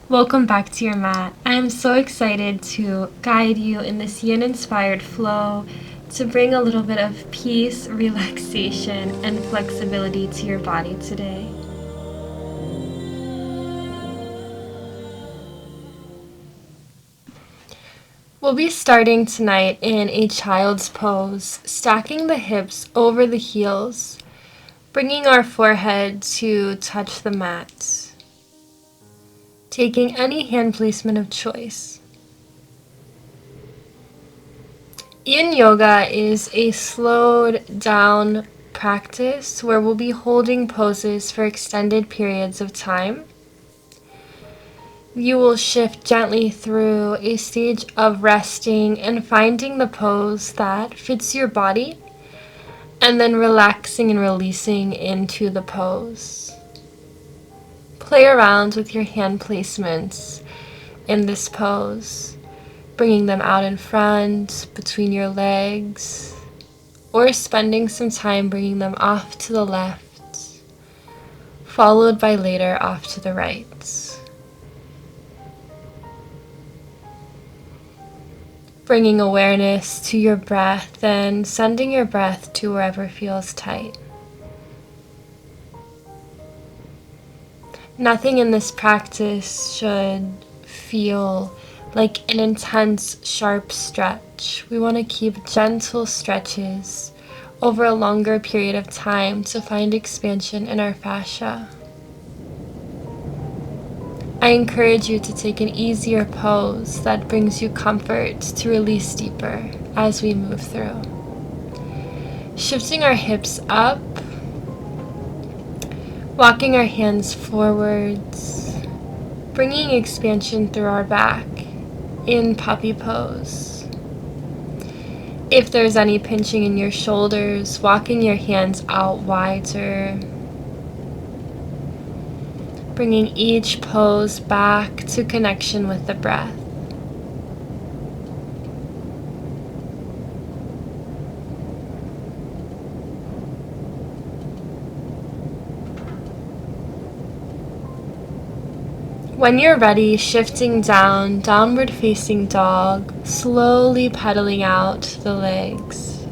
Welcome back to your mat. I am so excited to guide you in this yin-inspired flow to bring a little bit of peace, relaxation, and flexibility to your body today. We'll be starting tonight in a child's pose, stacking the hips over the heels, bringing our forehead to touch the mat, taking any hand placement of choice. Yin yoga is a slowed down practice where we'll be holding poses for extended periods of time. You will shift gently through a stage of resting and finding the pose that fits your body, and then relaxing and releasing into the pose. Play around with your hand placements in this pose, bringing them out in front, between your legs, or spending some time bringing them off to the left, followed by later off to the right. Bringing awareness to your breath and sending your breath to wherever feels tight. Nothing in this practice should feel like an intense, sharp stretch. We want to keep gentle stretches over a longer period of time to find expansion in our fascia. I encourage you to take an easier pose that brings you comfort to release deeper as we move through. Shifting our hips up, walking our hands forwards, bringing expansion through our back in puppy pose. If there's any pinching in your shoulders, walking your hands out wider, bringing each pose back to connection with the breath. When you're ready, shifting down, downward facing dog, slowly pedaling out the legs,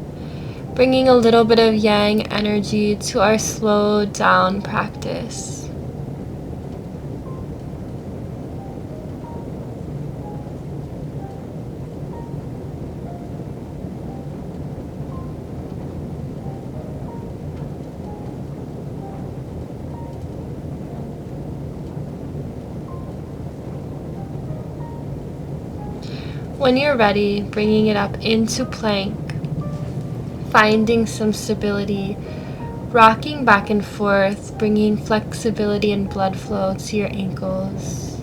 bringing a little bit of yang energy to our slowed down practice. When you're ready, bringing it up into plank, finding some stability, rocking back and forth, bringing flexibility and blood flow to your ankles,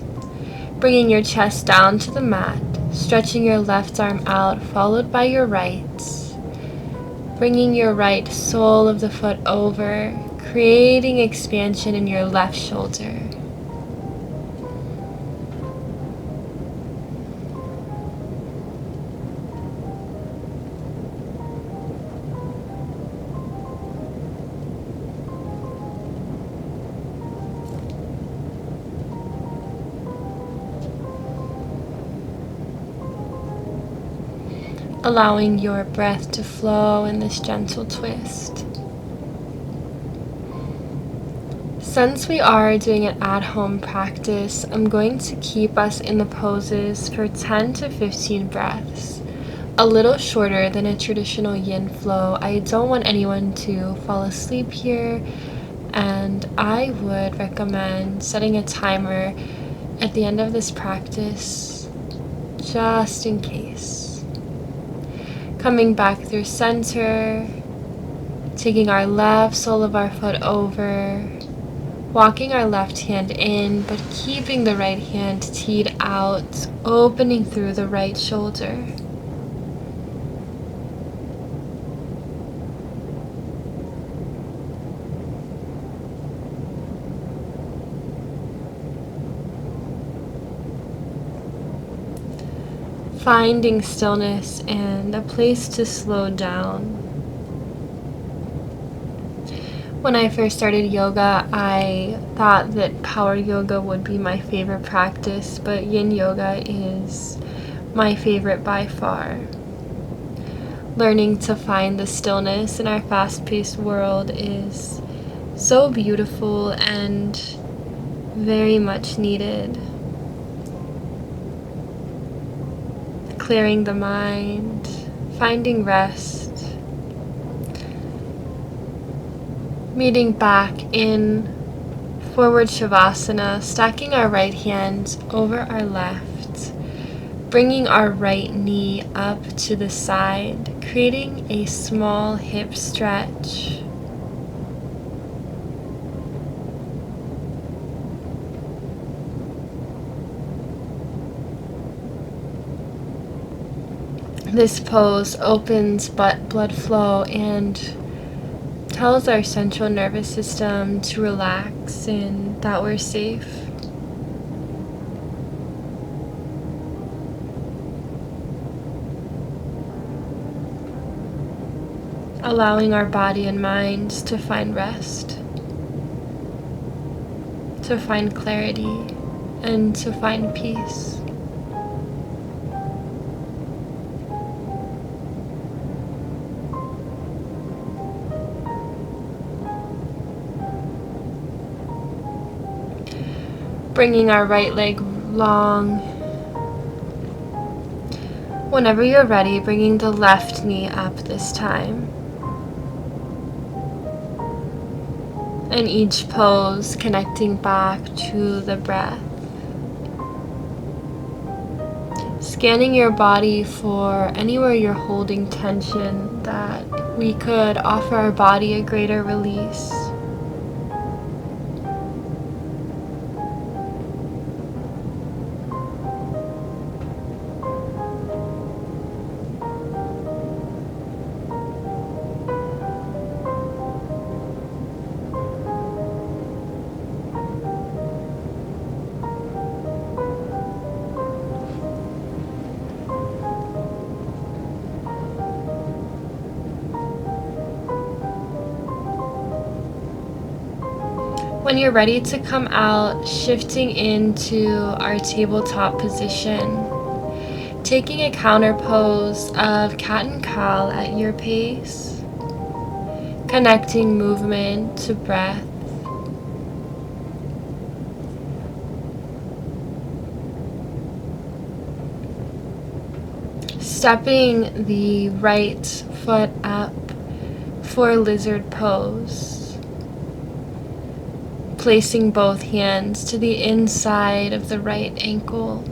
bringing your chest down to the mat, stretching your left arm out, followed by your right, bringing your right sole of the foot over, creating expansion in your left shoulder. Allowing your breath to flow in this gentle twist. Since we are doing an at-home practice, I'm going to keep us in the poses for 10 to 15 breaths, a little shorter than a traditional yin flow. I don't want anyone to fall asleep here, and I would recommend setting a timer at the end of this practice, just in case. Coming back through center, taking our left sole of our foot over, walking our left hand in, but keeping the right hand teed out, opening through the right shoulder. Finding stillness and a place to slow down. When I first started yoga, I thought that power yoga would be my favorite practice, but yin yoga is my favorite by far. Learning to find the stillness in our fast-paced world is so beautiful and very much needed. Clearing the mind, finding rest, meeting back in forward shavasana, stacking our right hand over our left, bringing our right knee up to the side, creating a small hip stretch. This pose opens blood flow and tells our central nervous system to relax and that we're safe. Allowing our body and mind to find rest, to find clarity, and to find peace. Bringing our right leg long. Whenever you're ready, bringing the left knee up this time. And each pose connecting back to the breath. Scanning your body for anywhere you're holding tension that we could offer our body a greater release. When you're ready to come out, shifting into our tabletop position, taking a counter pose of cat and cow at your pace, connecting movement to breath. Stepping the right foot up for lizard pose. Placing both hands to the inside of the right ankle,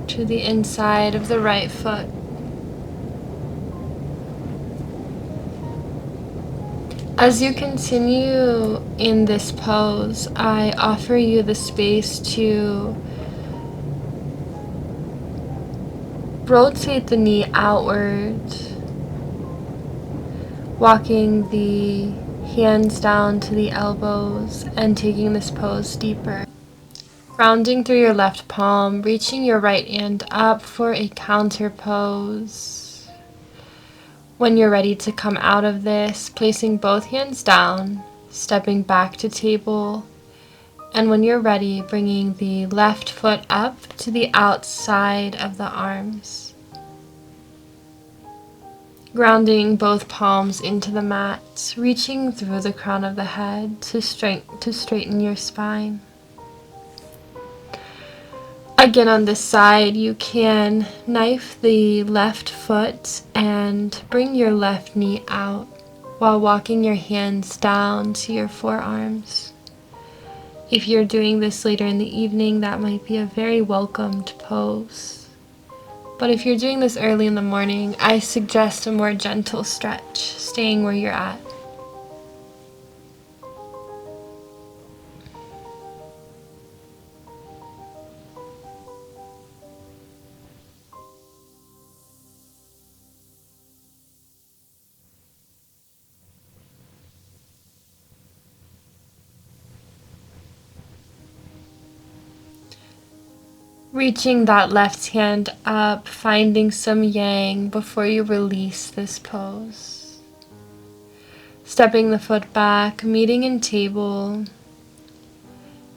to the inside of the right foot. As you continue in this pose, I offer you the space to rotate the knee outward, walking the hands down to the elbows and taking this pose deeper. Grounding through your left palm, reaching your right hand up for a counter pose. When you're ready to come out of this, placing both hands down, stepping back to table, and when you're ready, bringing the left foot up to the outside of the arms. Grounding both palms into the mat, reaching through the crown of the head to straighten your spine. Again, on this side, you can knife the left foot and bring your left knee out while walking your hands down to your forearms. If you're doing this later in the evening, that might be a very welcomed pose. But if you're doing this early in the morning, I suggest a more gentle stretch, staying where you're at. Reaching that left hand up, finding some yang before you release this pose. Stepping the foot back, meeting in table,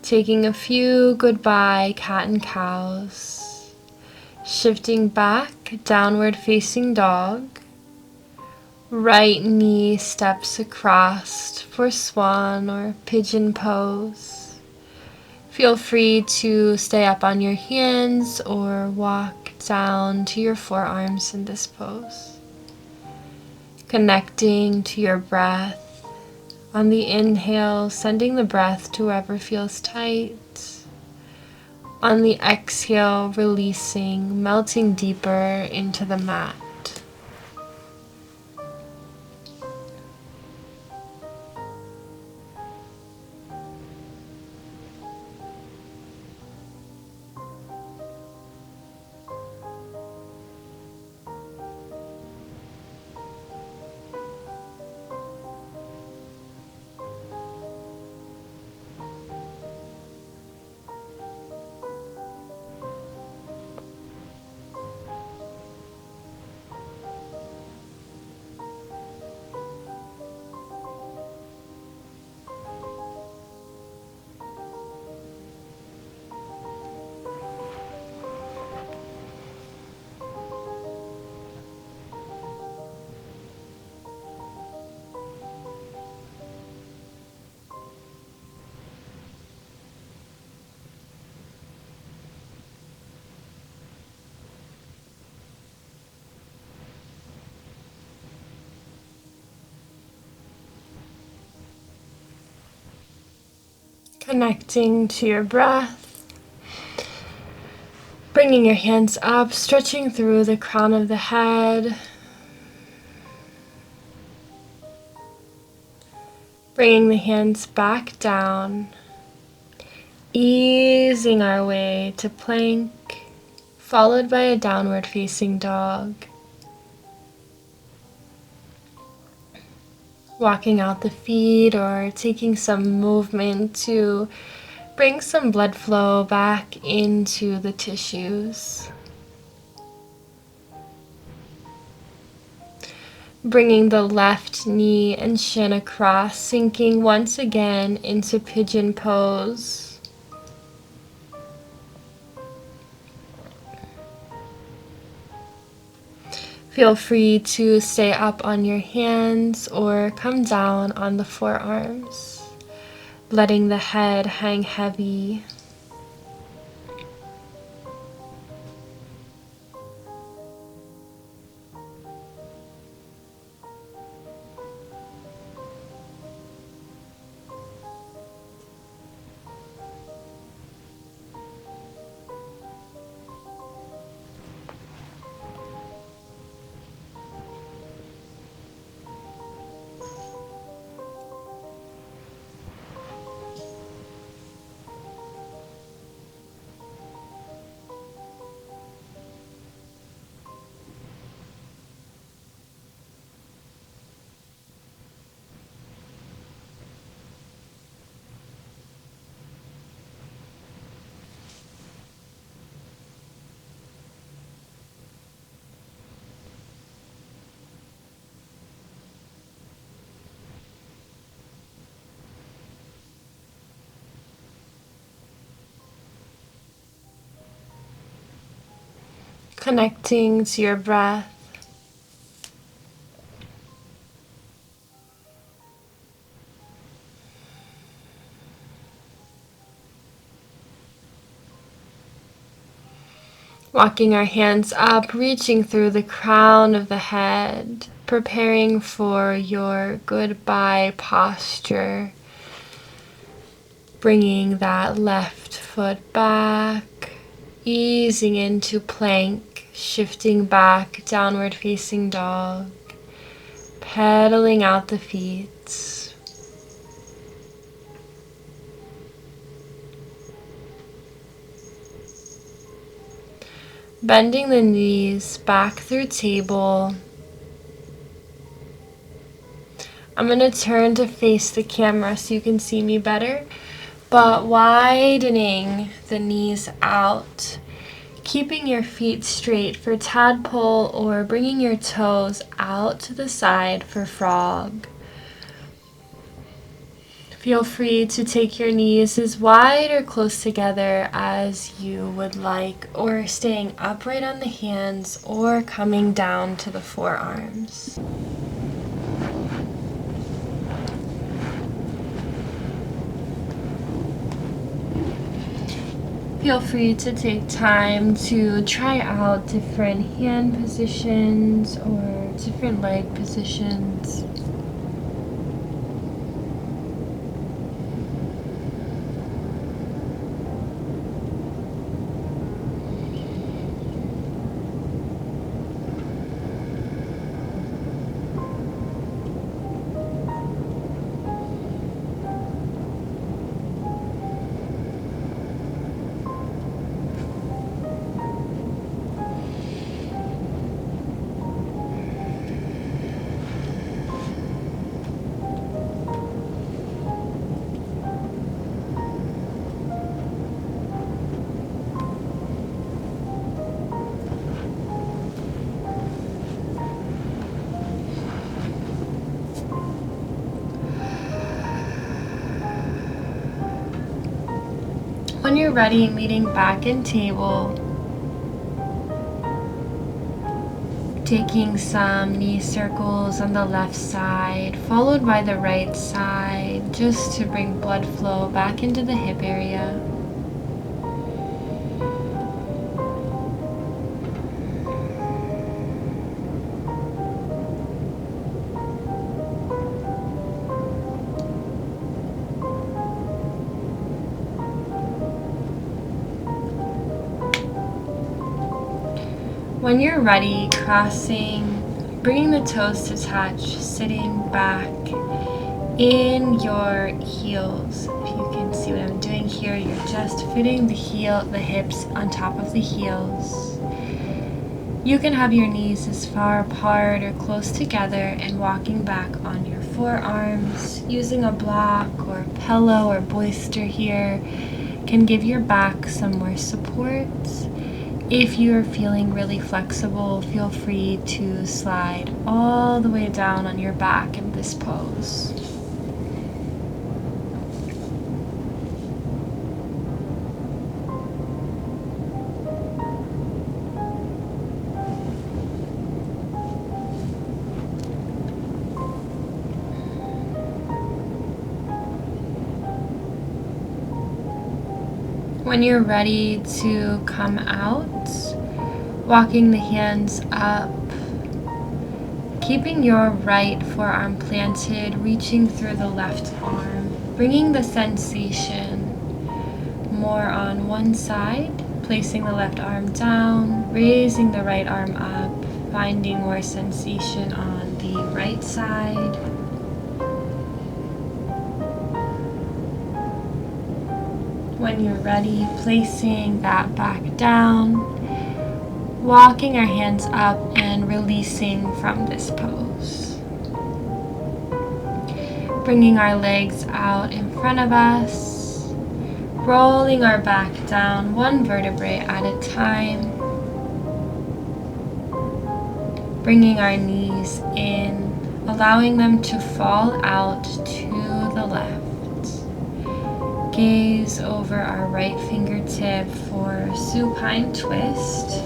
taking a few goodbye cat and cows, shifting back, downward facing dog, right knee steps across for swan or pigeon pose. Feel free to stay up on your hands or walk down to your forearms in this pose. Connecting to your breath. On the inhale, sending the breath to wherever feels tight. On the exhale, releasing, melting deeper into the mat. Connecting to your breath, bringing your hands up, stretching through the crown of the head, bringing the hands back down, easing our way to plank, followed by a downward facing dog. Walking out the feet or taking some movement to bring some blood flow back into the tissues. Bringing the left knee and shin across, sinking once again into pigeon pose. Feel free to stay up on your hands or come down on the forearms, letting the head hang heavy. Connecting to your breath. Walking our hands up, reaching through the crown of the head, preparing for your goodbye posture. Bringing that left foot back, easing into plank, shifting back, downward facing dog, pedaling out the feet. Bending the knees back through table. I'm going to turn to face the camera so you can see me better, but widening the knees out, keeping your feet straight for tadpole or bringing your toes out to the side for frog. Feel free to take your knees as wide or close together as you would like, or staying upright on the hands or coming down to the forearms. Feel free to take time to try out different hand positions or different leg positions. When you're ready, meeting back in table, taking some knee circles on the left side, followed by the right side, just to bring blood flow back into the hip area. When you're ready, bringing the toes to touch, sitting back in your heels. If you can see what I'm doing here, you're just fitting the hips on top of the heels. You can have your knees as far apart or close together and walking back on your forearms. Using a block or pillow or bolster here can give your back some more support. If you're feeling really flexible, feel free to slide all the way down on your back in this pose. When you're ready to come out, walking the hands up, keeping your right forearm planted, reaching through the left arm, bringing the sensation more on one side, placing the left arm down, raising the right arm up, finding more sensation on the right side. When you're ready, placing that back down, walking our hands up and releasing from this pose. Bringing our legs out in front of us, rolling our back down one vertebrae at a time, bringing our knees in, allowing them to fall out to the left. Gaze over our right fingertip for supine twist.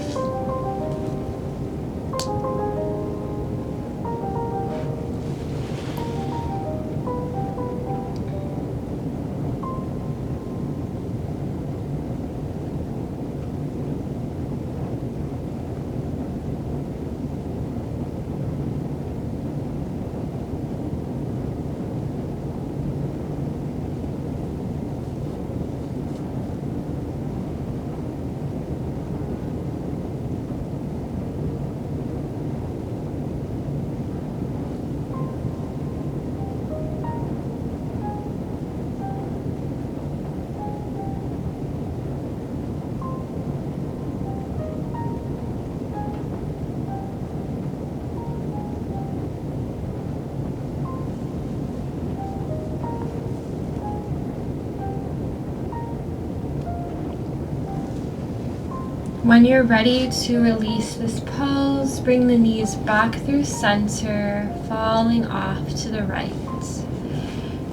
When you're ready to release this pose, bring the knees back through center, falling off to the right.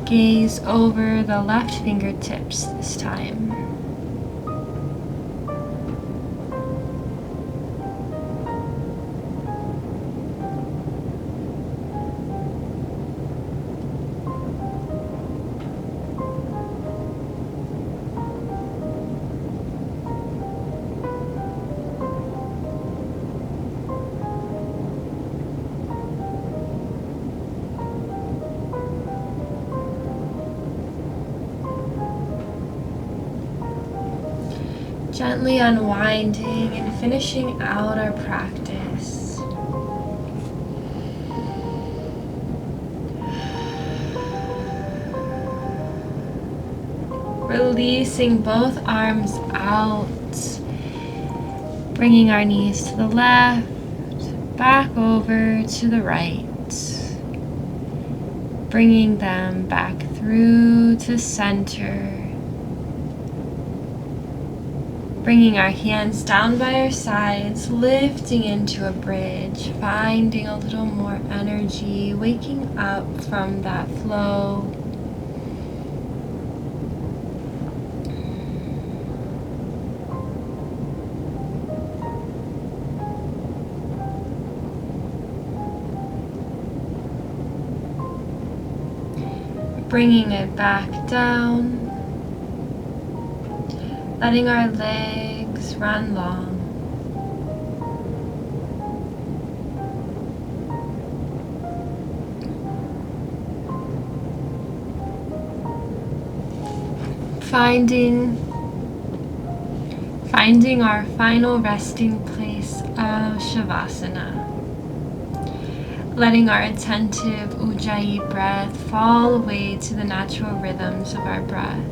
Gaze over the left fingertips this time. Gently unwinding and finishing out our practice. Releasing both arms out, bringing our knees to the left, back over to the right, bringing them back through to center. Bringing our hands down by our sides, lifting into a bridge, finding a little more energy, waking up from that flow. Bringing it back down. Letting our legs run long. Finding our final resting place of Shavasana. Letting our attentive Ujjayi breath fall away to the natural rhythms of our breath.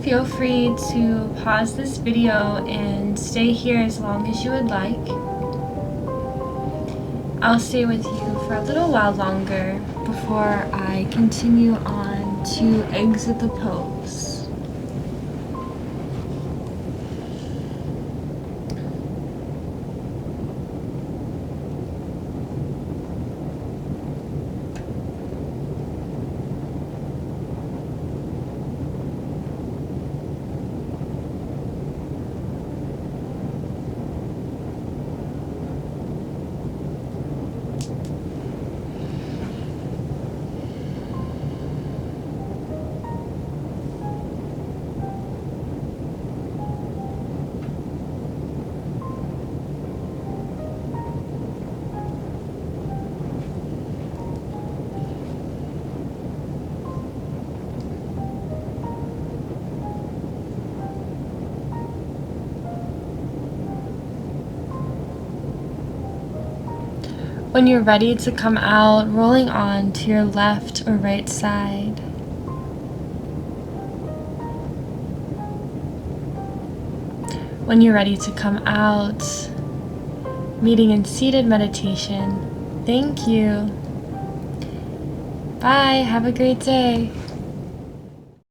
Feel free to pause this video and stay here as long as you would like. I'll stay with you for a little while longer before I continue on to exit the pose. When you're ready to come out, rolling on to your left or right side. When you're ready to come out, meeting in seated meditation. Thank you. Bye. Have a great day.